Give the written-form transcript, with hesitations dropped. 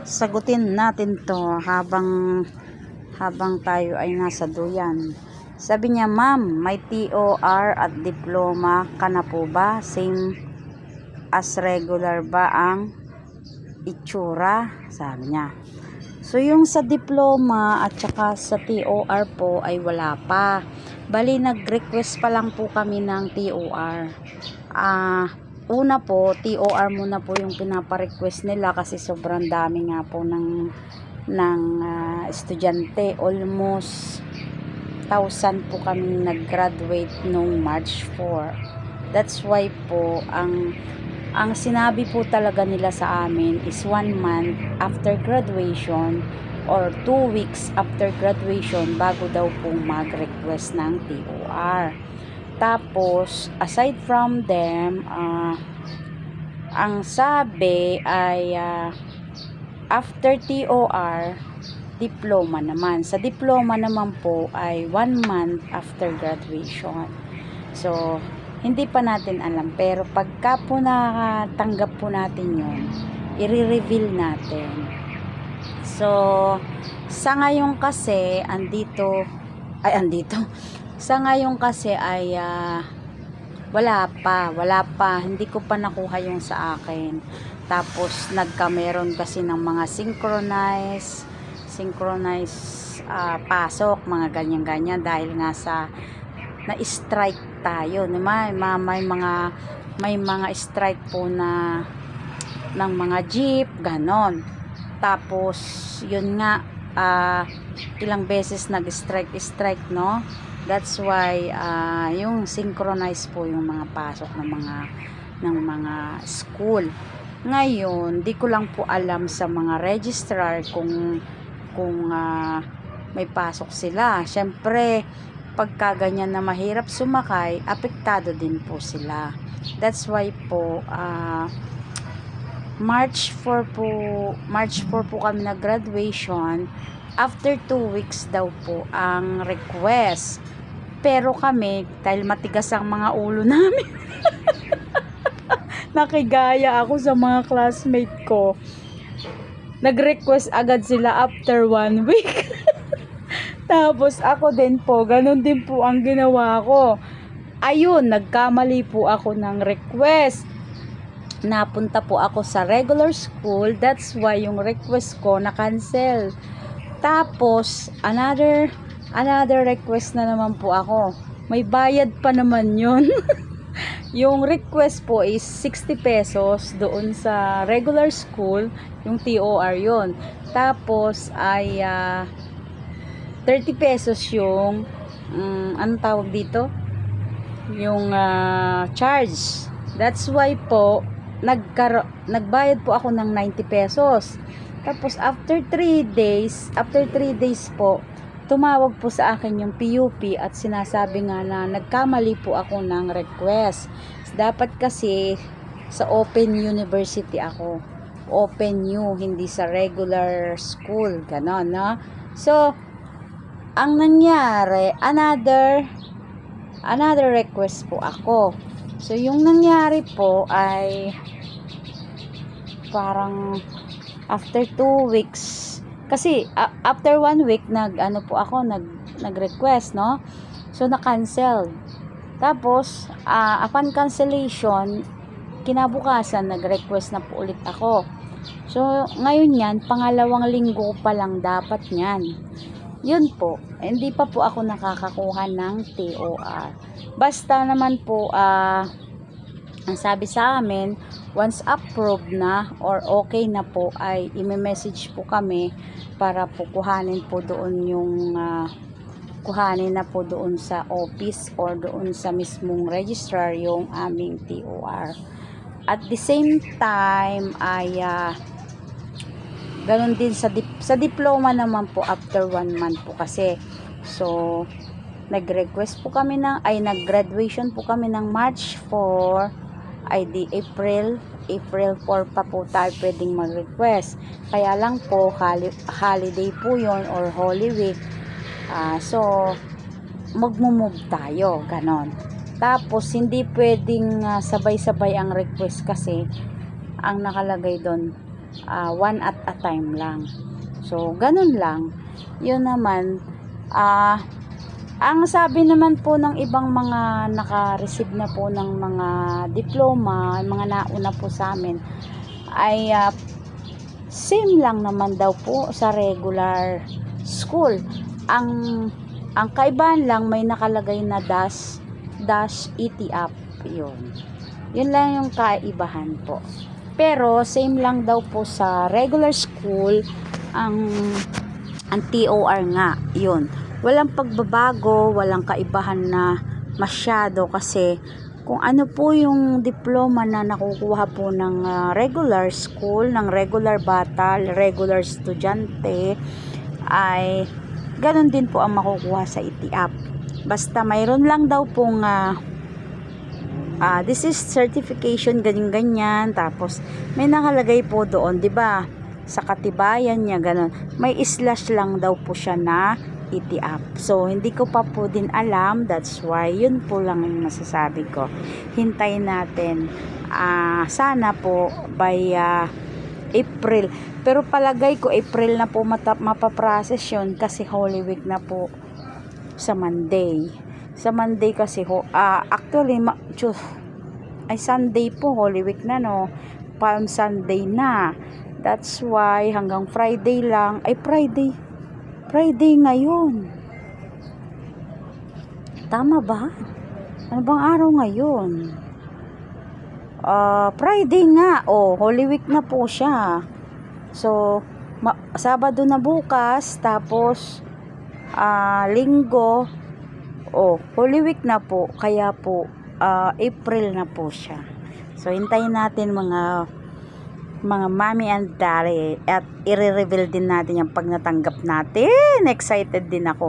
Sagutin natin to habang tayo ay nasa duyan. Sabi niya, ma'am, may TOR at diploma ka na po ba? Same as regular ba ang itsura? Sabi niya. So yung sa diploma at saka sa TOR po ay wala pa. Bali nag-request pa lang po kami ng TOR. Una po, TOR muna po yung pinapa-request nila kasi sobrang dami nga po ng estudyante. Almost 1,000 po kami nag-graduate noong March 4. That's why po, ang sinabi po talaga nila sa amin is 1 month after graduation or 2 weeks after graduation bago daw po mag-request ng TOR. Tapos, aside from them, ang sabi ay after TOR, diploma naman. Sa diploma naman po ay 1 month after graduation. So, hindi pa natin alam. Pero pagka po nakatanggap po natin yun, i-reveal natin. So, sa ngayon kasi, sa ngayon kasi ay wala pa, hindi ko pa nakuha yung sa akin. Tapos nagkameron kasi ng mga synchronized pasok, mga ganyan-ganyan dahil nga sa na-strike tayo, may mga strike po na ng mga jeep, ganon. Tapos yun nga, ilang beses nag-strike, no? That's why yung synchronize po yung mga pasok ng mga school. Ngayon, di ko lang po alam sa mga registrar kung may pasok sila. Syempre, pagka ganyan na mahirap sumakay, apektado din po sila. That's why po March 4 po kami nag-graduation. After 2 weeks daw po ang request. Pero kami, dahil matigas ang mga ulo namin, nakigaya ako sa mga classmate ko. Nag-request agad sila after 1 week. Tapos ako din po, ganun din po ang ginawa ko. Ayun, nagkamali po ako ng request. Napunta po ako sa regular school. That's why yung request ko na-cancel. Tapos, another request na naman po ako. May bayad pa naman yun. Yung request po is 60 pesos doon sa regular school. Yung TOR yun. Tapos, ay 30 pesos yung anong tawag dito? Yung charge. That's why po, nagbayad po ako ng 90 pesos. Tapos after 3 days po, tumawag po sa akin yung PUP at sinasabi nga na nagkamali po ako ng request. Dapat kasi sa Open University ako. Open U, hindi sa regular school. Ganon, no? So, ang nangyari, another request po ako. So, yung nangyari po ay parang after 2 weeks, kasi after 1 week nag-request, no? So na-cancel. Tapos upon cancellation, kinabukasan nag-request na po ulit ako. So ngayon yan, pangalawang linggo pa lang dapat yan. Yun po, hindi pa po ako nakakakuha ng TOR. Basta naman po ang sabi sa amin, once approved na or okay na po ay i-message po kami para po kuhanin na po doon sa office or doon sa mismong registrar yung aming TOR. At the same time ay ganun din sa diploma naman po after 1 month po kasi. So nag-request po kami nag-graduation po kami ng March 4, ay di April 4 pa po tayo pwedeng mag-request. Kaya lang po holiday po yon or Holy Week. So magmo-move tayo, ganon. Tapos hindi pwedeng sabay-sabay ang request kasi ang nakalagay doon one at a time lang. So, ganun lang. Yun naman, ang sabi naman po ng ibang mga naka-receive na po ng mga diploma, mga nauna po sa amin, ay same lang naman daw po sa regular school. Ang kaibahan lang, may nakalagay na dash ETAP. Yun lang yung kaibahan po. Pero same lang daw po sa regular school ang TOR nga. Yun. Walang pagbabago, walang kaibahan na masyado kasi kung ano po yung diploma na nakukuha po ng regular school, ng regular bata, regular estudyante, ay ganun din po ang makukuha sa ETAP. Basta mayroon lang daw pong this is certification, ganyan-ganyan, tapos may nakalagay po doon, 'di ba? Sa katibayan niya, ganun. May slash lang daw po siya na ETAP. So, hindi ko pa po din alam. That's why, yun po lang yung masasabi ko. Hintayin natin. Sana po by April. Pero palagay ko, April na po mapaprocess yun kasi Holy Week na po sa Monday. Sa Monday kasi, actually, Sunday po, Holy Week na, no? Palm Sunday na. That's why hanggang Friday lang. Friday ngayon. Tama ba? Ano bang araw ngayon? Friday nga. Holy Week na po siya. So, Sabado na bukas. Tapos, Linggo. Holy Week na po. Kaya po, April na po siya. So, hintayin natin mga mommy and daddy at i-reveal din natin yung pag natanggap natin. Excited din ako